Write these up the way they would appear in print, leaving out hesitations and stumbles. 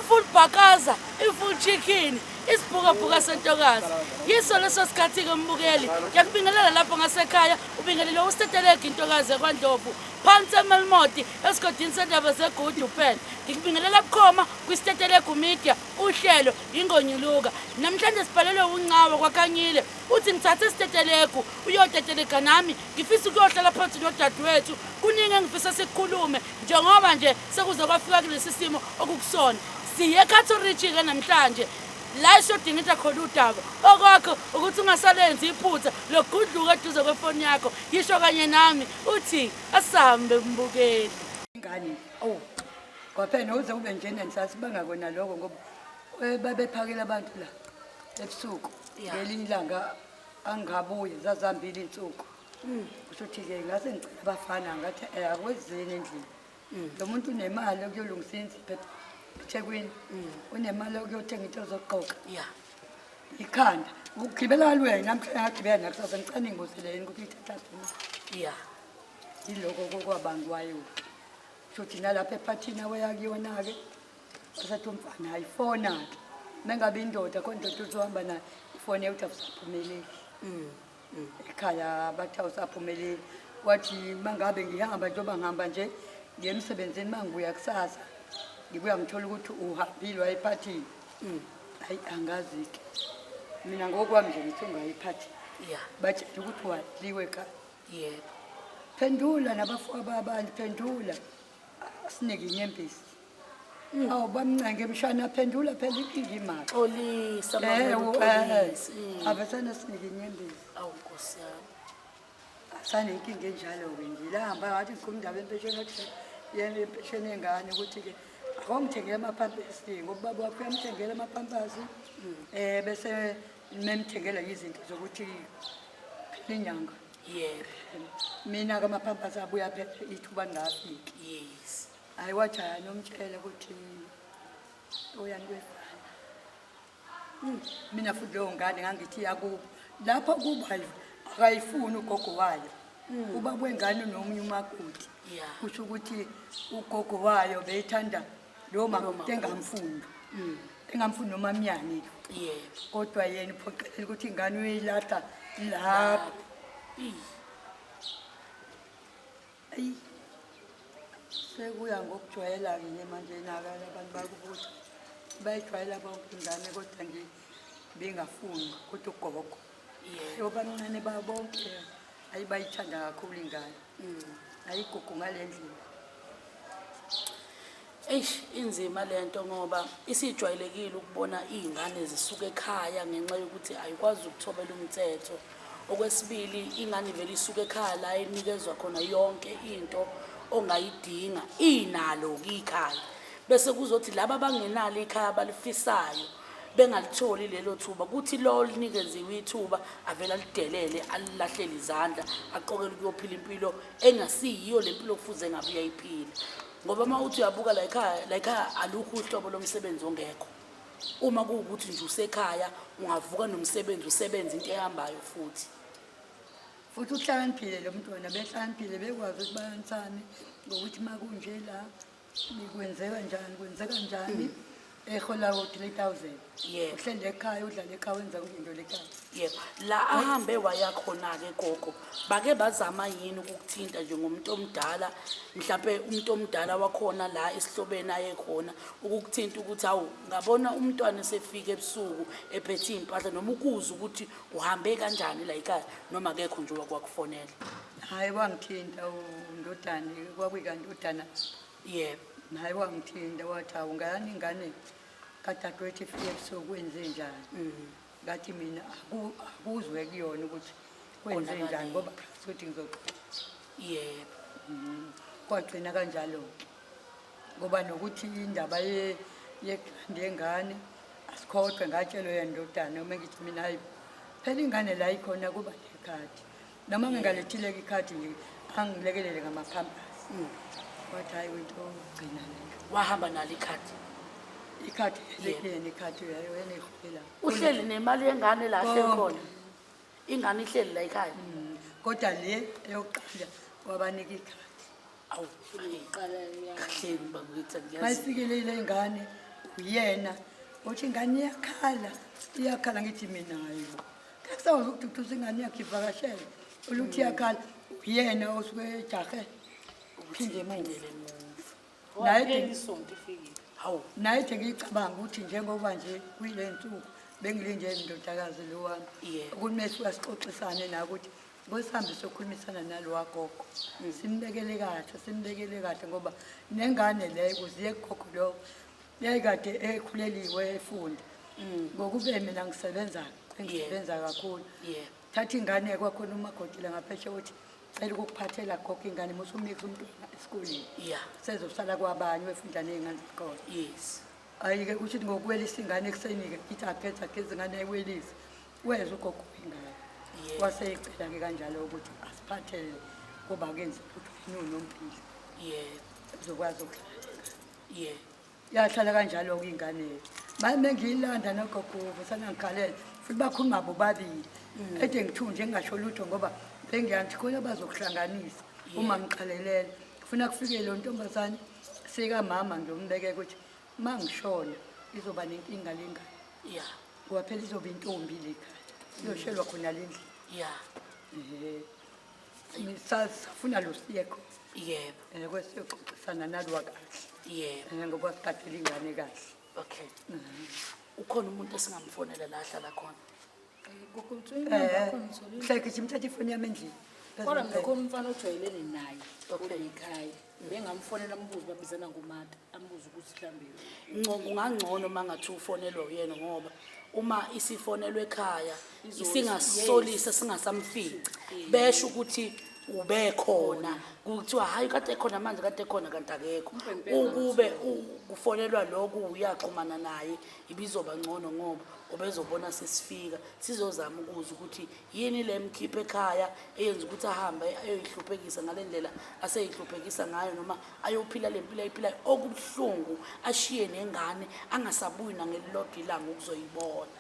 i-full bhakaza, i-full chicken, isibhukabhuka sentokazi. Yiso leso sikhathi-ke mbukeli. Ngiyakubingelela lapho ngasekhaya, ubingelele usiteteleka intokazi yaKwaNdlovu. Phansi eMelmoti, esigodini sendaba zeGood Pen. Ngikubingelela bukhoma kwisiteteleka media, uhlelo ingonyuluka. Namhlanje sibhalelwe uNcawa kwaKhanyile. Uthi ngithathe isiteteleka uyoteteleka nami. Ngifisa ukuyohlala phansi nodadewethu. Kuningi engifisa sikukhulume njengoba nje sekuze kwafika kulesi simo okukusona. Siye eCatholic-ke namhlanje. La isodinga khona udaba okwakho ukuthi ungasalenzi iphutha lokudluka eduze kwefoni yakho yisho kanye nami uthi asambe mbukeli ingane kwaphela uze ube njena nisasibanga kona lokho ngoba babephakela abantu la ebusuku ngelinye ilanga angabuye zazambili insuku kusho ukuthi-ke ngase ngicela abafana ngathi akwezeni endlini lo muntu unemali yokuyolungisa indlu eThekwini unemali yokuyothenga into zokugqoka ikhanda ukugibela kalwena namhlanje ngagibela nakusasa ngicane ngibuzeleni ukuthi ithatha yiloko kokwabangwayo futhi nalapha ephathini aweyakuyona-ke asathi umfana ayifona-ke mengabe indoda khona indoda uzohamba nayo ifoni yokuthi awusaphumeleli ekhaya bathi awusaphumeleli wathi mangabe ngihamba njengoba ngihamba nje ngiye emsebenzini mangibuya kusasa ngibuya ngithola ukuthi uhambile wayephathini hayi angazi-ke mina ngokwami nje ngithi ungayiphathi batshela ukuthi wadliwe ekhaya phendula nabafowabo abanye phendula sinike inyembezi awu bamncange emshana phendula phela inkinga imali xolisa abesana sinike inyembezi awu nkosi yami asanenkinga enjalo-ke ngilahamba ngathi ngikho empesheni yempesheni yengane ukuthi-ke akongithengela amapampasi ngoba ubaba wakho uyamthengela amapampasi bese memthengela izinto zokuthi phela inyanga mina-ke amapampasi abuya phela ithuba ngafiki hayi wathi nomtshela ukuthi oyani kwefana mina futhi leyo ngane ngangithi yakubo lapho kubayo akayifuni ugogo wayo ubaba wengane nomunye umakoti kusho ukuthi ugogo wayo beyithanda lo makoti engamfundi noma myani kodwa yena iphoqelela ukuthi ingane uyilahla lapho sekuya ngokujwayela-ke nje manje nakala abantu bakubuthi bayijwayela bonke ingane kodwa nje bengafuni kodwa ugogo yobancane babonke ayibayithanda kakhulu ingane ayigugu ngale ndlela inzima lento ngoba isijwayelekile ukubona izingane zisuka ekhaya ngenxa yokuthi ayikwazi ukuthobela umthetho. Okwesibili ingane vele isuka ekhaya la enikezwa khona yonke into ongayidinga inalo ikhaya bese kuzothi laba abangenalo ikhaya balifisayo bengalitholi lelo thuba kuthi lo linikeziwe ithuba avela lidelele alilahlele izandla aqokela ukuyophila impilo engasiyiyo lempilo kufuze ngabe uyayiphila ngoba mawuthi uyabuka la ekhaya alukho uhlobo lomsebenzi ongekho uma kuwukuthi nje usekhaya ungavuka nomsebenzi usebenza into ehambayo futhi uhlakaniphile lo mntwana behlakaniphile bekwazi ukuthi bayanisane ngokuthi makunje la kwenzeka njani ehola u-3,000 uhlele ekhaya udlala ekhaya wenza into lekhaya la ahambe wayakhona-ke gogo bake bazama yini ukukuthinta njengomuntu omdala mhlawumbe umuntu omdala wakhona la esihlobeni ayekhona ukukuthinta ukuthi hawu ngabona umntwana esefika ebusuku ephethe impahla noma ukuza ukuthi uhambe kanjani la ekhaya noma akekho nje wakwakufonela hayi wangithinta undodana kwakuyikandodana hayi wangithinta wathi hawu ngani ingane kadadewethu ifike ebusuku wenze njani ngathi mina akuzwe kuyona ukuthi wenze njani ngoba futhi ngizoxoxa kwagcina kanjalo-ke ngoba nokuthi indaba yegrandi yengane asikhohlwe ngatshelwe yendodana uma ngithi mina hayi phela ingane la ikhona kuba nekhadi noma ngingalethile-ke ikhadi nje angilekelele ngamapampasi wathi hayi wento ogcina lento wahamba nalo ikhadi lekuyena ikhadi wena iholela uhleli nemali yengane la sekhona ingane ihleli la ekhaya kodwa le eyokuqala wabanika ikhadi awu iqala kahleni bakuthi mayifikelele ingane uyena uthi ingane iyakhala ngithi mina hayibo kusawuza ukududisa ingane yakhe ivakashele uluthi iyakhala uyena osuke ejahe uphinde naye ngicabanga ukuthi njengoba nje kuyile nsuku bengilinde indodakazi lo wami ukuthi mase uyasixoxisane na ukuthi ngosihambe sokhulumisana nalowa gogo simbekele kahle ngoba nengane leyo kuziye gogo lo yayikade ekhuleliwe efunda ngokube mina ngisebenza kakhulu thatha ingane kwakhona umakotile ngapheshe ukuthi cela ukuphathela gogo ingane musumika umntwana esikoleni sezosala kwabanye wefunda nezingane zesikole ayike ukuthi ngokuwelisa ingane ekuseni-ke ithi ageze ingane ayiwelise weza ugogo ingane waseyicela-ke kanjalo ukuthi asiphathele kuba kenze ukuthi unompilo uzokwazi ukuhlala yahlala kanjalo-ke ingane mame ngiyilanda nogogo sanangikhalela futhi bakhuluma bobabili ede ngithunje ngingasho lutho ngoba bengiyanti khona bazokuhlanganisa uma ngiqalelela kufuna kufike lo ntombazane sikamama ngiyombeke ukuthi uma ngishona izoba nenkinga lengane ngoba phela izobe intombi lekhaya iyoshelwa khona le ndlela safuna lo siyekho kwesiyoxoxisana nalwa kahle ngoba sigadela ingane kahle ukhona umuntu esingamfonela la ahlala khona hlekhe imthatha ifoni yami endlini kodwa ngikhona umfana ojwayelene naye ekhaya bengamfonela ambuzo babizana ngomata ambuzo ukuthi mhlambe kungangcono uma ngathi ufonelwa uyena ngoba uma isifonelwe ekhaya isingasolisa singasamfici besho ukuthi ubekhona kuthiwa hayi kade ekhona manje kade ekhona kanti akekho ukube kufonelwa lokhu uyaxhumana naye ibizoba ngcono ngoba obezobona sesifika sizozama ukuza ukuthi yini le mkhiphe ekhaya eyenza ukuthi ahambe ayoyihluphekisa ngale ndlela aseyihluphekisa ngayo noma ayophila le mpilo ayiphilayo okubuhlungu ashiye nengane angasabuyi nangelilodwa ilanga ukuzoyibona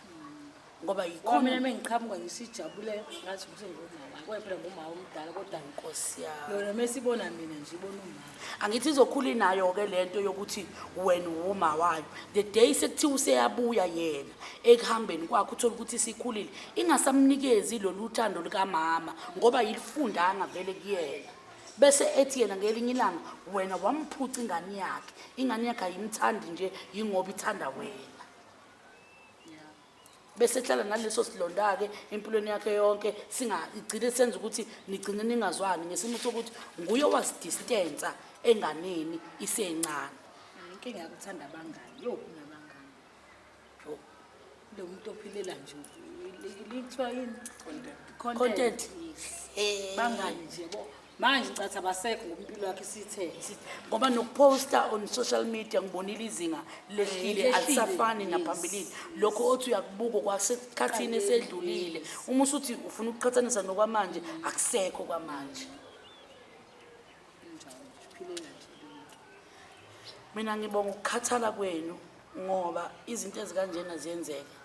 ngoba yikhona mina mengiqhamuka ngisijabule ngathi kusengomama kwaphela ngomama omdala kodwa inkosi yami yona mesibona mina nje ibona umama angithi izokhula nayo ke lento yokuthi wena uma wayo the day sekuthiwa useyabuya yena ekuhambeni kwakho uthola ukuthi sikhulile ingasamnikezi lo luthando likamama ngoba yilifundanga vele kuyena bese ethi yena ngelinye ilanga wena wamphuca ingane yakhe ayimthandi nje yingoba ithanda wena bese hlala naleso silonda-ke empilweni yakhe yonke singagcine senza ukuthi nigcine ningazwani ngesimo sokuthi nguye wasidistansa enganeni isencane inkinga yakuthanda abangani kunabangani lo muntu ophilela nje lithiwa yini content bangani nje manje ngicathi abasekho ngompilo yakhe sithe ngoba nokuposta on social media ngibonile izinga lehlile alisafani naphambilini lokho othi uyakubuka kwasekhathini esedlulile uma usuthi ufuna ukuqhathanisa nokwamanje akusekho kwamanje mina ngibonga ukukhathala kwenu ngoba izinto ezikanjena ziyenzeka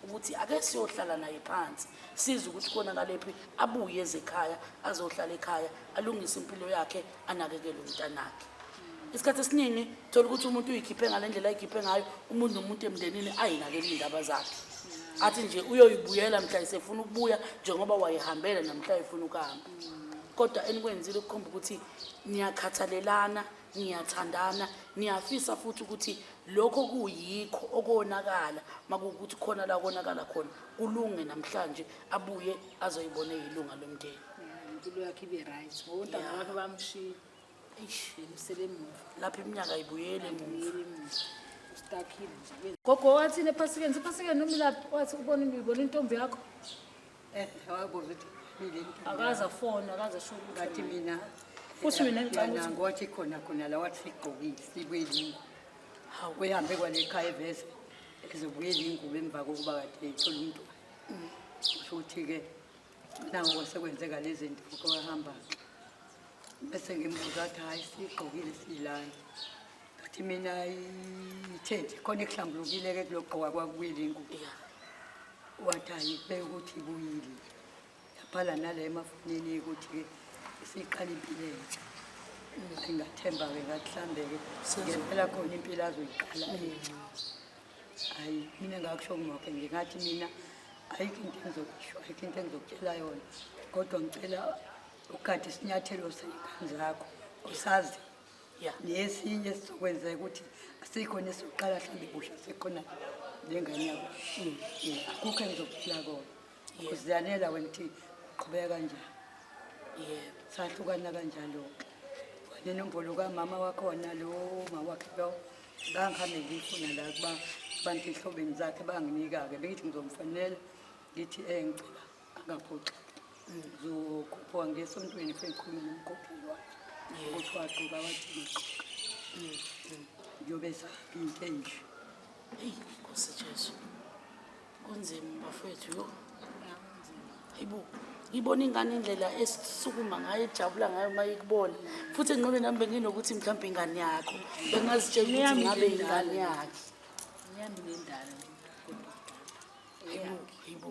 ukuthi ake siyohlala naye phansi siza ukuthi khona ngalephi abuye ezekhaya azohlala ekhaya alungise impilo yakhe anakekele umntanakhe isikhathi esiningi thola ukuthi umuntu uyikhiphe ngale ndlela ayikhiphe ngayo umuntu nomuntu emndenini ayinakele indaba zakhe athi nje uyoyibuyela mhla isefuna ukubuya njengoba wayehambela namhla efuna ukuhamba kodwa enikwenzile ukukhomba ukuthi niyakhathalelana niyathandana niyafisa futhi ukuthi lokho kuyikho okonakala makuwukuthi khona la konakala khona kulunge namhlanje abuye azoyibona yilunga lomndeni impilo yakhe ibe right ngoba abantu bamshiya emsebenzi lapha iminyaka ayibuyele stakile nje gogo wathi nephasikeni noma lapho wathi ubona intombi yakho wabuza ukuthi akaza phone akaza sho ngathi mina futhi mina ngicabanga ngothi khona la wathi sigqokile sibuyele uhambe kwalekhaya evese ezobuyela ingubo emva kokuba kade ethola umuntu kusho ukuthi-ke nangoba sekwenzeka lezi zinto kwahamba bese ngimbuza athi hayi sigqokile silana ngathi mina ithethe khona ekuhlambulukile-ke kulogqoka kwakubuyela ingubo wathi hayi kubeke ukuthi ibuyile yabhala nala emafonini ukuthi-ke siqala impilo entsha Ngingathemba-ke ngathi mhlambe-ke ngempela khona impilo azoyiqala entsha. Hhayi mina ngakusho ngokho ngingathi mina ayikho into engizokisho, ayikho into engizokutshela yona, kodwa ngicela ukugada isinyathelo sey'ngane zakho usazi nesinye sizokwenzeka ukuthi asikhona esizoqala mhlawumbe busha sekhona lengane yakho. Akukho engizokutshela kona. Uziyanela wena ukuthi uqhubeka kanjani. Sahlukana kanjalo-ke. Nenombolo kamama wakhona lo mawakhe lo ngangihambe ngiyifuna la kuba abantu ehlobeni zakhe banginika-ke bengithi ngizomfonela ngithi ngicela angaphoxeki ngizokhuphuka ngesontweni sengikhuluma nomkhokheli wakhe ukuthi waqoka wathi ngiqoka ngiyobesa into enje. Eyi Nkosi Jesu kunzima bafowethu yo. Hayibo ngibona ingane indlela esisukuma ngayo ejabula ngayo uma ikubona futhi engqondweni nami benginokuthi mhlawumbe ingane yakho bengazitshela ukuthi ngabe ingane yakhe. Ngiyami nendala Hayibo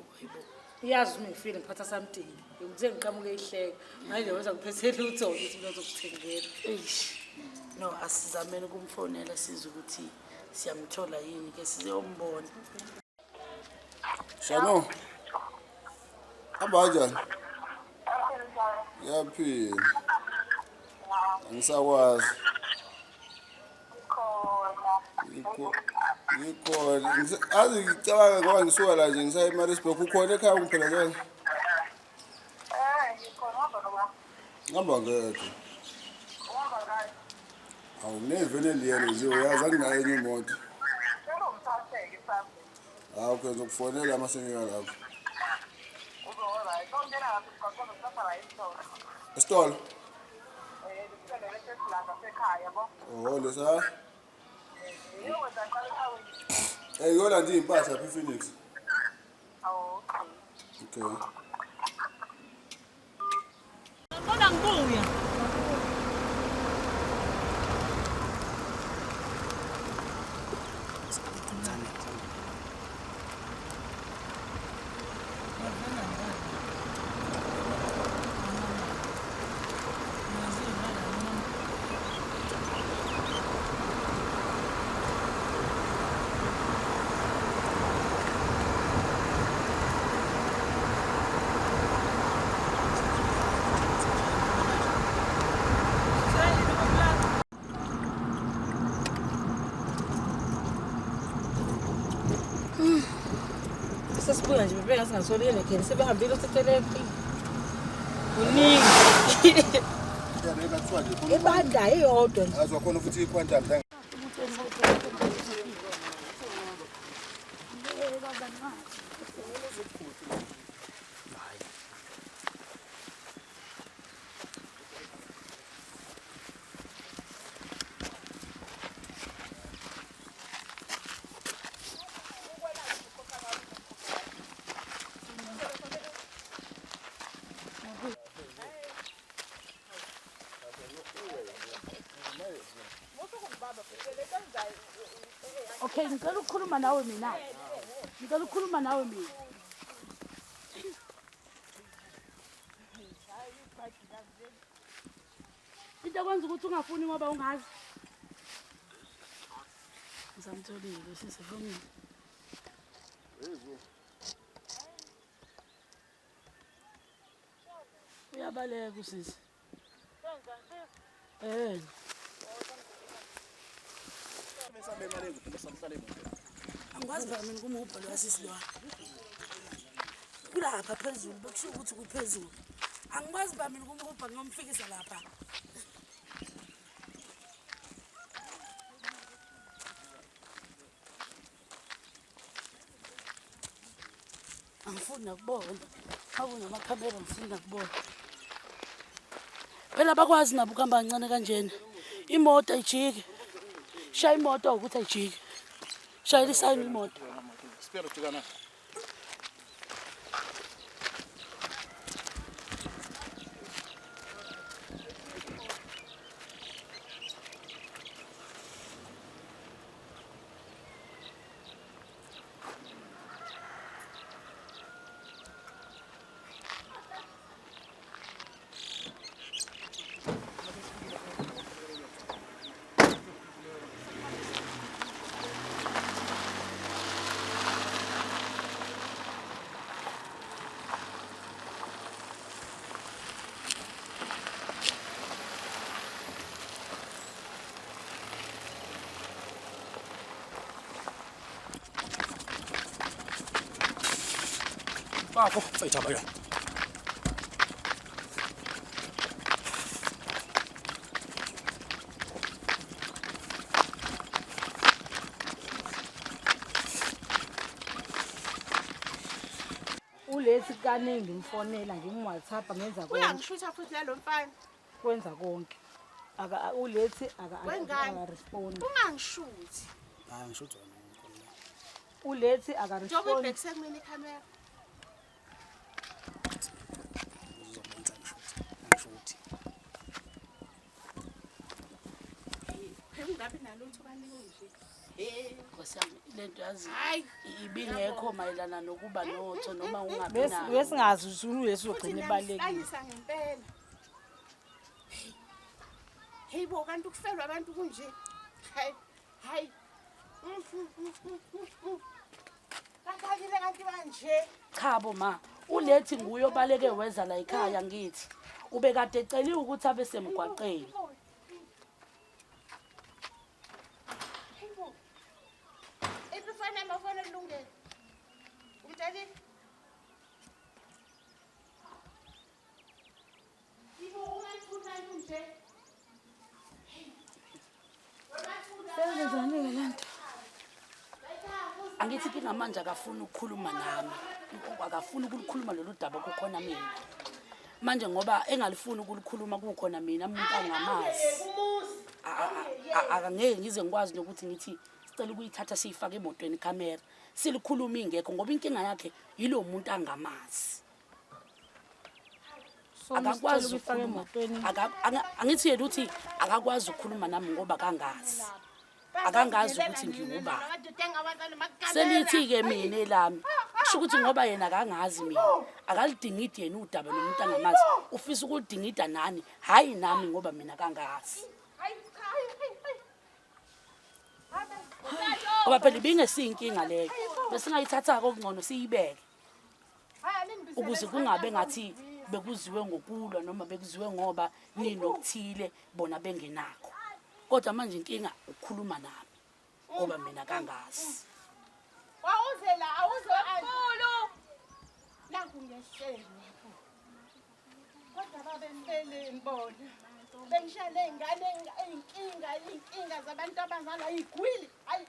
iyazi uma ngifile ngiphatha samtini ukuze ngiqhamuke ihleka manje wenza ngiphethele lutho ukuthi mina zokuthengela. No asizameni ukumfonela size ukuthi siyamthola yini ke sizombona. Shano. Abajani? Yaphila. Angisakwazi. Ngikhona. Azi ngicabanga ngoba ngisuka la nje ngisaya eMaritzburg ukhona ekhaya ungiphela njani? Ngikhona baba. Ngihamba ngedwa. Awunevene liyelo nje uyazi anginayo enye imoto. Ngizomthatheke mhlawumbe. Okay ngizokufonela masengeka lapho. Estolo. Oh lesa. Yona nje impahla lapha ePhoenix. Okay. Ngibona ngibuya. Sesibuya nje bebeka singasolile khona sebehambile usetelephi. Uningi. Ebanda eyodwa nje. Azi wakhona futhi iquantum la. Okay, ngicela ukukhuluma nawe mina. Ngicela ukukhuluma nawe mina. Into kwenza ukuthi ungafuni ngoba ungazi. Ngizamtholile sisefoni. Uyabaleka usisi. Angikwazi ba mina kumubhalo wasisi lo. Kulapha phezulu bekusho ukuthi kuphezulu. Angikwazi ba mina kumubha ngiyomfikisa lapha. Angifuni nakubona. Awunamakhamera ngifuni nakubona. Phela bakwazi nabo ukuhamba kancane kanjena. Imoto ayijiki. Shaya imoto ukuthi ayijiki. Shayela isayini imoto. Spero tukana. Bafo, sayithaba yona. Ulethi kaningi ngimfonela ngimWhatsApp ngenza konke. Uyangishutha futhi nalo mfana. Kwenza konke. Ulethi Wengane? responde. Ungangishuthi. Hayi ngisho wena. Ulethi Njengoba responde. ibhekise kumina ikhamera. Uzobonza ngishuthi. Ungabi nalutho kaningi nje. Nkosiyami lento yazi Hayi. ibingekho mayelana nokuba notho noma ungabi nayo. Besingazi usulesi ugcina ibalekile. Futhi ngempela. Hey bo kanti kufelwa abantu kunje. Hayi. Kakakile kanti manje. Cha bo ma, ulethi nguye obaleke weza la ekhaya ngithi. Ubekade eceliwe ukuthi abe semgwaqeni. Ifana amafona elungile. Umtali. Ibo ungathuna nje. Senzani lento? Angithi kingamanje akafuni ukukhuluma nami. Akafuni ukukhuluma lolu daba kukhona mina. Manje ngoba engalifuni ukulikhuluma kukhona mina umuntu angamazi. Akangeke ngize ngikwazi nokuthi ngithi sicela ukuyithatha siyifake emotweni camera. Silikhuluma ingekho ngoba inkinga yakhe yilo muntu angamazi. Akakwazi ukufaka ukukhuluma emotweni. Angithi yena uthi akakwazi ukukhuluma nami ngoba kangazi. Akangazi ukuthi ngiwuba. Selithi ke mina elami. Kusho ukuthi ngoba yena akangazi mina. Akalidingidi yena udaba nomuntu angamazi. Ufisa ukulidingida nani? Hayi nami ngoba mina kangazi. Ngoba phela ibingesinkinga leyo. Bese ngayithatha kokungcono siyibeke. Ukuze kungabe ngathi bekuziwe ngokulwa noma bekuziwe ngoba ninokuthile bona bengenakho. Kodwa manje inkinga ukukhuluma nami ngoba mina kangazi. Wawuzela awuzwe ankulu. Nanku ngeshenye. Kodwa babempeleni bona. Bengishale ingane inkinga zabantu abazala igwili. Hayi.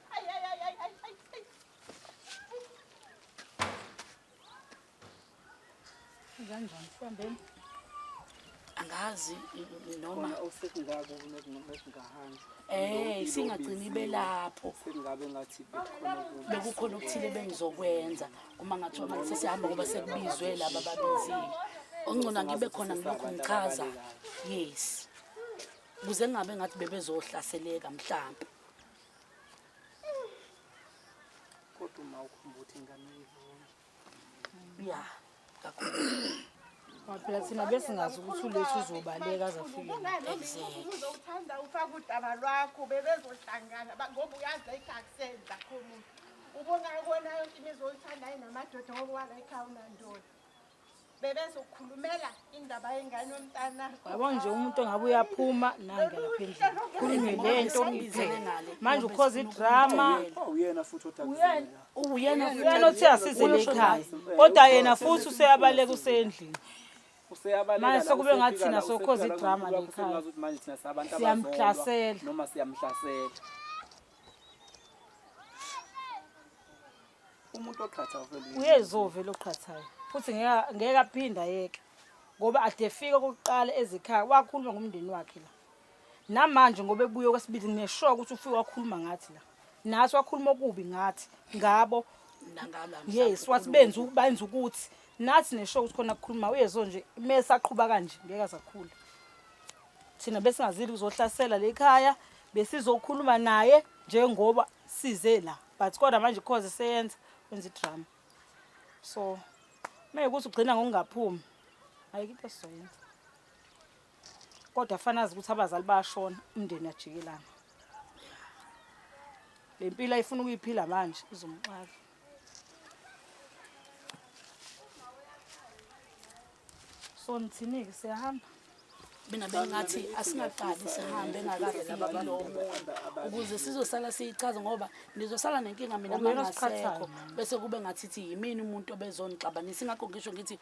Kanjani sihambeni? Angazi noma Osekungako nokungahanzi. singagcini belapho. Sekungabe ngathi Bekukhona okuthile bengizokwenza uma ngathiwa manje sesihamba ngoba sekubizwe laba babizile. Ongcona ngibe khona ngilokhu ngichaza. Yes. Kuze ngabe ngathi bebezohlaseleka mhlawumbe. kodwa uma ukhumbula ingane yivuna. Ya. Kakhulu. Phela thina besingazi ukuthi ulethu uzobaleka azafike. Uzothanda ufaka udaba lwakho bebezohlangana ngoba uyazi ikakusenza khona. Ubona kona yonke imizolithanda inamadoda ngoba wala ekhaya unandona. Bebezokhulumela indaba yengane yomntana. Yabo nje umuntu engabe uyaphuma nange lapha endlini. Khulume lento ngizele ngale. Manje ukhoza idrama. Uyena futhi odakuzelela. Uyena othi asizele ekhaya. Kodwa yena futhi useyabaleka usendlini. Useyabaleka. Manje sekube ngathi thina sokhoza idrama lekhaya. lekhaya. Manje thina sabantu Siyamhlasela. noma siyamhlasela. Umuntu oqhatha vele. Uyezovela oqhathayo. Futhi ngeke aphinda yeke. Ngoba ade efika kokuqala ezikhaya wakhuluma ngomndeni wakhe la. Namanje ngoba ebuye kwesibili neshoka ukuthi ufike wakhuluma ngathi la. Nathi wakhuluma okubi ngathi ngabo. Yes, wasibenza ukubenza ukuthi nathi neshoka ukuthi khona ukukhuluma uyezo nje mase aqhubha kanje ngeke azakhula. Thina besingazili uzohlasela lekhaya besizokhuluma naye njengoba size la. But kodwa manje cause seyenza wenza idrama. So mayekuthi ugcina ngokungaphumi ayikho esizoyenza. Kodwa afanazi ukuthi abazali bayashona umndeni ajikelana. Lempilo ayifuna ukuyiphila manje izomxaka. So nithini ke siyahamba? mina bengathi asingaqali sihambe engakafiki lo muntu ukuze sizosala siyichaza ngoba nizosala nenkinga mina mangasekho bese kube ngathi yimini umuntu obezonixabanisa ingakho ngisho ngithi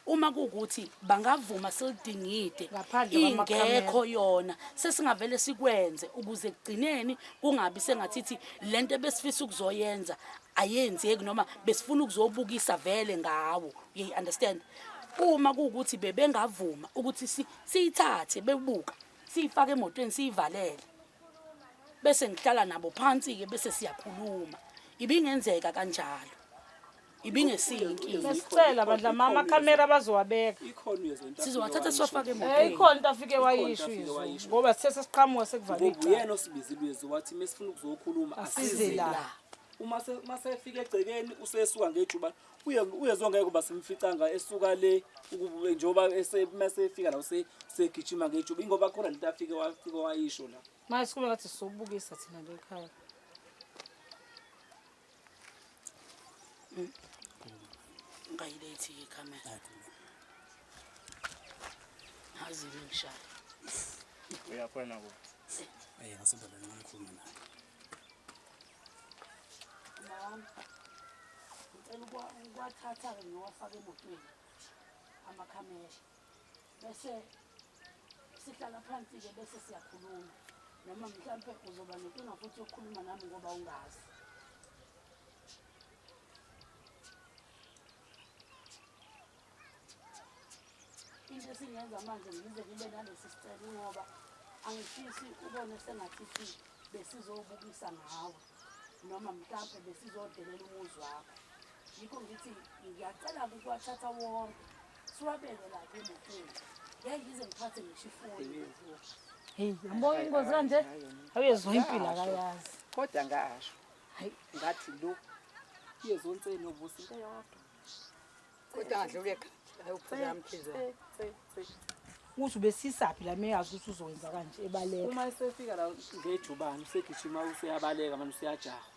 uma kukuthi bangavuma silidingide ingekho yona sesingavele sikwenze ukuze kugcineni kungabi sengathi lento besifisa ukuzoyenza ayenzeki noma besifuna ukuzobukisa vele ngawo you understand uma kuukuthi bebengavuma ukuthi siyithathe bebuka siyifake emotweni siyivalele bese ngihlala nabo phansi ke bese siyakhuluma ibingenzeka kanjalo ibingesinkinga sicela bandla mama camera bazowabeka sizowathatha siwafake emotweni ikhona into afike wayisho izwi ngoba sithe siqhamuka sekuvale uyena osibizile wathi mesifuna ukuzokhuluma asize la uma masefika egcekeni usesuka ngejubane uyezongeke kuba simficanga esuka le njoba masefika la segijima ngejuba ingoba khona lento afike wayisho la manje sikube ngathi sobukisa thina le ekhaya ngayilethi icamera hazini ngishaya uyafana bo ngasibona ngomkhulu naye ngicela ukwathatha-ke ngowafaka emotweni amakhamera bese sihlala phansi-ke bese siyakhuluma noma mhlawumpe uzoba nenkinga futhi yokukhuluma nami ngoba ungazi into esingenza manje ngize kube nalesi sicelo ngoba angifisi ubone sengathi besizobukisa ngawe noma mhlawumbe besizodelela umuzi wakho yikho ngithi ngiyacela ukuwathatha wonke siwabeke lapha emotweni ngeke ngize ngiphathe ngishifoni hey yabona ingozi kanje awuyezwa impilo akayazi kodwa ngasho hayi ngathi lo yezonseni ovusa into yodwa kodwa adlule ayuphela amkhize uthi besisaphi la meyazi ukuthi uzokwenza kanje ebaleka uma esefika la ngejubane usegijima useyabaleka manje useyajaha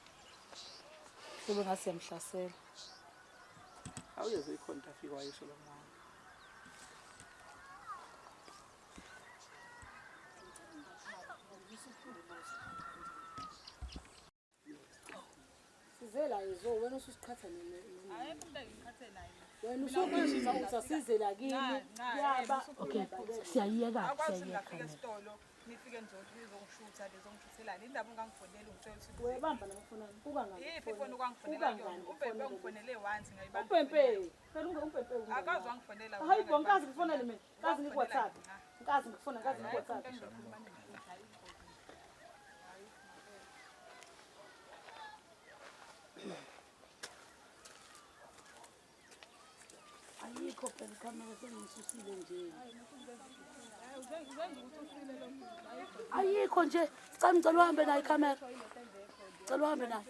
kube ngase yamhlasela awuyezwe ikhona into afika wayisho lo mama sizela yizo wena ususiqhatha hayi kumbe ngikhathe naye wena usukwenza usasizela kini yaba okay siyayiyeka esitolo nifike nizongishutha lezongishuthelana indaba ungangifonela ungitshela ukuthi webamba namafoni ukangani yiphi ifoni ukwangifonela ubhembe ungifonele once ngayibamba ubhembe phela ubhembe akazi wangifonela hayi bonkazi ngifonele mina kazi ngikho WhatsApp kazi ngifona kazi ngikho WhatsApp ayikho phela icamera sengisusile nje ayikho nje ngicela uhambe nayo icamera ngicela uhambe nayo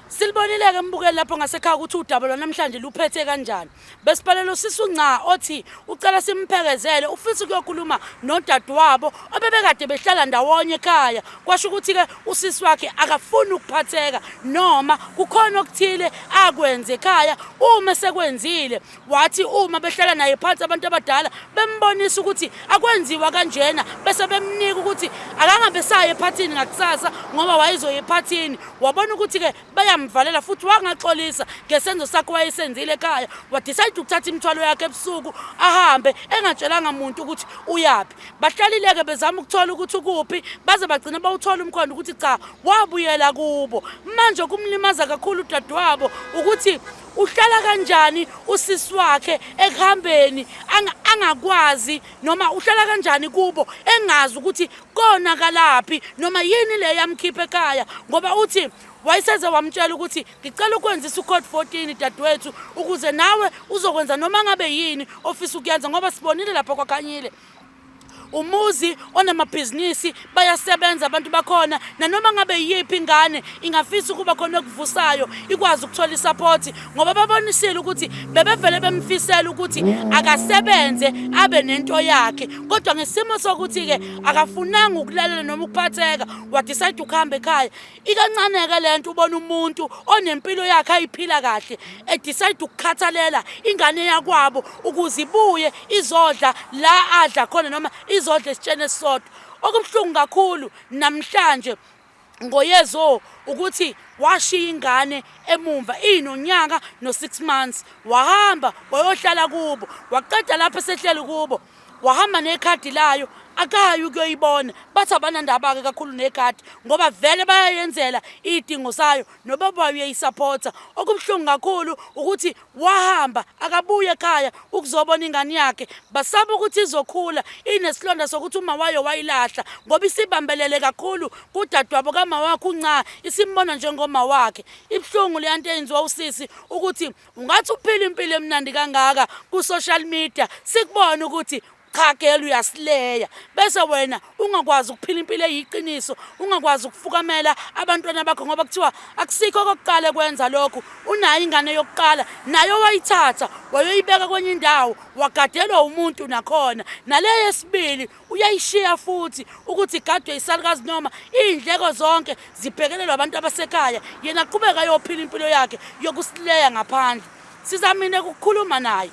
silibonileke mbukeli lapho ngasekhaya ukuthi udaba lwanamhlanje luphethe kanjani besiphalelo sisunca othi ucela simphekezele ufisa ukuyokhuluma nodadewabo obebekade behlala ndawonye ekhaya kwasho ukuthi ke usisi wakhe akafuni ukuphatheka noma kukhona okuthile akwenze ekhaya uma sekwenzile wathi uma behlala naye phansi abantu abadala bembonisa ukuthi akwenziwa kanjena bese bemnika ukuthi akangabe saye ephathini ngakusasa ngoba wayizoya ephathini wabona ukuthi ke bayamvalela futhi wangaxolisa ngesenzo sakhe wayesenzile ekhaya wadecide ukuthatha imithwalo yakhe ebusuku ahambe engatshelanga umuntu ukuthi uyapi bahlalileke bezama ukuthola ukuthi ukuphi baze bagcina bawuthola umkhondo ukuthi cha wabuyela kubo manje kumlimaza kakhulu udadewabo ukuthi uhlala kanjani usisi wakhe ekuhambeni angakwazi noma uhlala kanjani kubo engazi ukuthi konakalaphi noma yini le yamkhipha ekhaya ngoba uthi wayeseze wamtshela ukuthi ngicela ukwenzisa ucode 14 dadewethu ukuze nawe uzokwenza noma ngabe yini ofisa ukuyenza ngoba sibonile lapha kwakhanyile umuzi onamabhizinisi bayasebenza abantu bakhona nanoma ngabe yiphi ingane ingafisa ukuba khona okuvusayo ikwazi ukuthola isupport ngoba babonisile ukuthi bebevele bemfisela ukuthi akasebenze abe nento yakhe kodwa ngesimo sokuthi ke akafunanga ukulalela noma ukuphatheka wadecide ukuhamba ekhaya ikancane ke lento ubona umuntu onempilo yakhe ayiphila kahle edecide ukukhathalela ingane yakwabo ukuze ibuye izodla la adla khona noma izodla esitshene esisodwa okubhlungu kakhulu namhlanje ngoyezo ukuthi washiya ingane emumva inonyaka no6 months wahamba wayohlala kubo waqeda lapho esehleli kubo wahamba nekhadi layo akayi ukuyoyibona bathi abanandaba ke kakhulu nekhadi ngoba vele bayayenzela idingo sayo nobaba uyayisupporta okubhlungu kakhulu ukuthi wahamba akabuye ekhaya ukuzobona ingane yakhe basaba ukuthi izokhula inesilonda sokuthi uma wayo wayilahla ngoba isibambelele kakhulu kudadwabo kama wakhe unca isimbona njengoma wakhe ibhlungu leyanto eyenziwa usisi ukuthi ungathi uphila impilo emnandi kangaka ku social media sikubona ukuthi khakela uyasileya bese wena ungakwazi ukuphila impilo eyiqiniso ungakwazi ukufukamela abantwana bakho ngoba kuthiwa akusikho kokuqala kwenza lokho unayo ingane yokuqala nayo wayithatha wayoyibeka kwenye indawo wagadelwa umuntu nakhona naleyo yesibili uyayishiya futhi ukuthi igadwe isalukazi noma indleko zonke zibhekelelwa abantu abasekhaya yena aqhubeka yophila impilo yakhe yokusileya ngaphandle sizamine ukukhuluma naye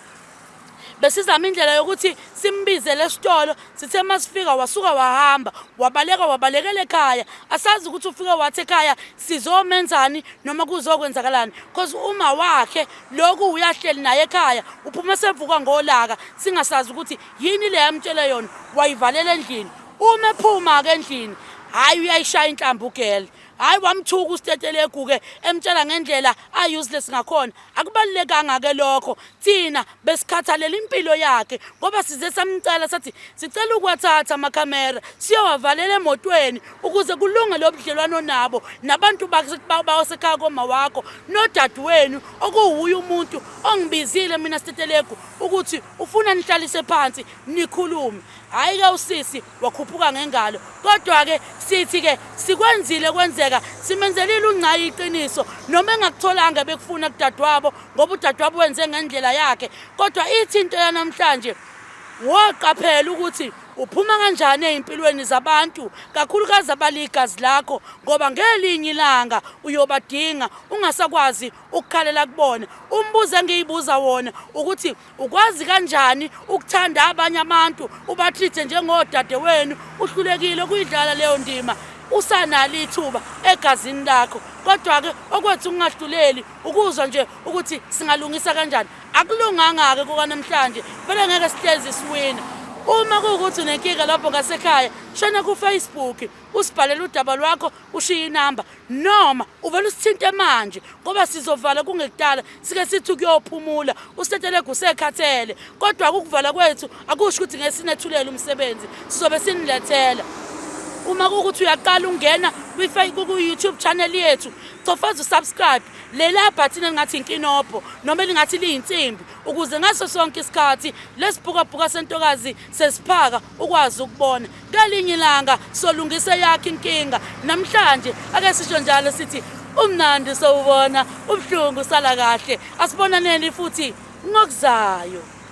besizama indlela yokuthi simbize lesitolo sithe masifika wasuka wahamba wabalekela ekhaya asazi ukuthi ufike wathi ekhaya sizomenzani noma kuzokwenzakalani because uma wakhe lokhu uyahleli naye ekhaya uphuma sevuka ngolaka singasazi ukuthi yini le yamtshela yona wayivalela endlini uma ephuma ke endlini hayi uyayishaya inhlambu ugele hayi wamthuka usitetelegu ke emtshela ngendlela useless ngakhona akubalekanga ke lokho thina besikhathalela impilo yakhe ngoba size samcela sathi sicela ukwathatha amakhamera siyowavalela emotweni ukuze kulunge lobudlelwano nabo nabantu basekhaya koma wakho nodadewenu okuwuye umuntu ongibizile mina sitetelegu ukuthi ufuna nihlalise phansi nikhulume hayi ke usisi wakhuphuka ngengalo kodwa ke sithi ke sikwenzile kwenzeka simenzelile uncayi iqiniso noma engakutholanga bekufuna kudadwabo ngoba udadwabo wenze ngendlela yakhe kodwa ithi into yanamhlanje waqaphela ukuthi uphuma kanjani empilweni zabantu kakhulukazi abaligazi lakho ngoba ngelinye ilanga uyobadinga ungasakwazi ukukhalela kubona umbuzo engiyibuza wona ukuthi ukwazi kanjani ukuthanda abanye abantu ubathithe njengodade wenu uhlulekile kuyidlala leyo ndima usanalo ithuba egazini lakho kodwa ke okwethu ungahluleli ukuzwa nje ukuthi singalungisa kanjani akulunganga ke kokwanamhlanje vele ngeke sihlezi siwina uma kuukuthi unenkinga lapho ngasekhaya shona ku Facebook usibhalela udaba lwakho ushiya inamba noma uvela usithinte manje ngoba sizovala kungekudala sike sithi kuyophumula usithethelegu usekhathele kodwa ukukuvala kwethu akusho ukuthi ngesinethulela umsebenzi sizobe sinilethela uma kuukuthi uyaqala ungena ku YouTube channel yethu tofaza usubscribe lela button engathi inkinopho noma lingathi liyinsimbi ukuze ngaso sonke isikhathi lesibhukabhuka sentokazi sesiphaka ukwazi ukubona ngelinye ilanga solungise yakhe inkinga namhlanje ake sisho njalo sithi umnandi sowubona ubhlungu sala kahle asibonaneni futhi ngokuzayo.